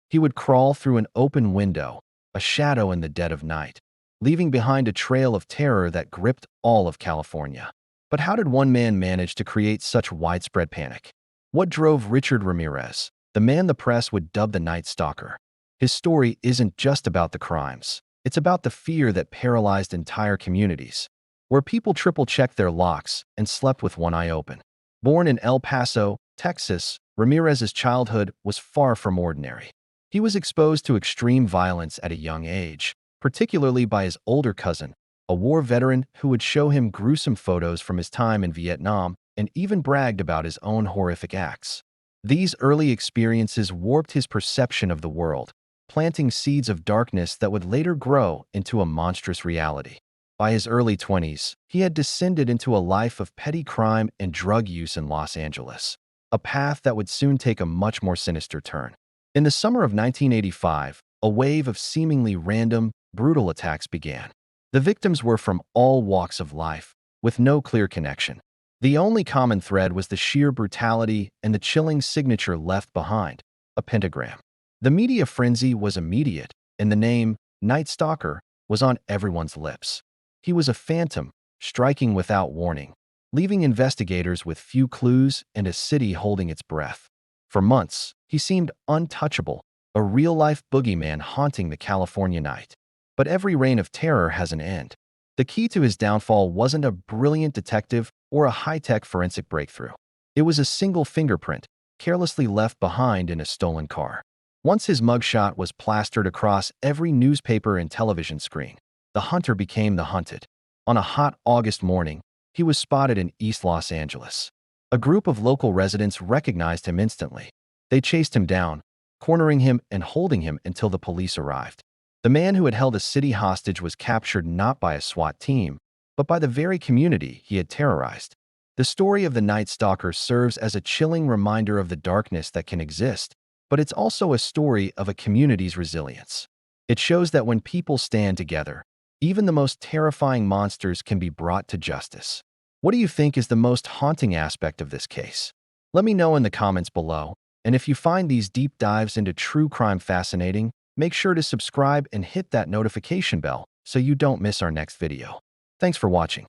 He would crawl through an open window, a shadow in the dead of night, leaving behind a trail of terror that gripped all of California. But how did one man manage to create such widespread panic? What drove Richard Ramirez, the man the press would dub the Night Stalker? His story isn't just about the crimes. It's about the fear that paralyzed entire communities, where people triple-checked their locks and slept with one eye open. Born in El Paso, Texas, Ramirez's childhood was far from ordinary. He was exposed to extreme violence at a young age, particularly by his older cousin, a war veteran who would show him gruesome photos from his time in Vietnam and even bragged about his own horrific acts. These early experiences warped his perception of the world, planting seeds of darkness that would later grow into a monstrous reality. By his early 20s, he had descended into a life of petty crime and drug use in Los Angeles, a path that would soon take a much more sinister turn. In the summer of 1985, a wave of seemingly random, brutal attacks began. The victims were from all walks of life, with no clear connection. The only common thread was the sheer brutality and the chilling signature left behind, a pentagram. The media frenzy was immediate, and the name, Night Stalker, was on everyone's lips. He was a phantom, striking without warning, leaving investigators with few clues and a city holding its breath. For months, he seemed untouchable, a real-life boogeyman haunting the California night. But every reign of terror has an end. The key to his downfall wasn't a brilliant detective or a high-tech forensic breakthrough. It was a single fingerprint, carelessly left behind in a stolen car. Once his mugshot was plastered across every newspaper and television screen, the hunter became the hunted. On a hot August morning, he was spotted in East Los Angeles. A group of local residents recognized him instantly. They chased him down, cornering him and holding him until the police arrived. The man who had held a city hostage was captured not by a SWAT team, but by the very community he had terrorized. The story of the Night Stalker serves as a chilling reminder of the darkness that can exist, but it's also a story of a community's resilience. It shows that when people stand together, even the most terrifying monsters can be brought to justice. What do you think is the most haunting aspect of this case? Let me know in the comments below, and if you find these deep dives into true crime fascinating, make sure to subscribe and hit that notification bell so you don't miss our next video. Thanks for watching.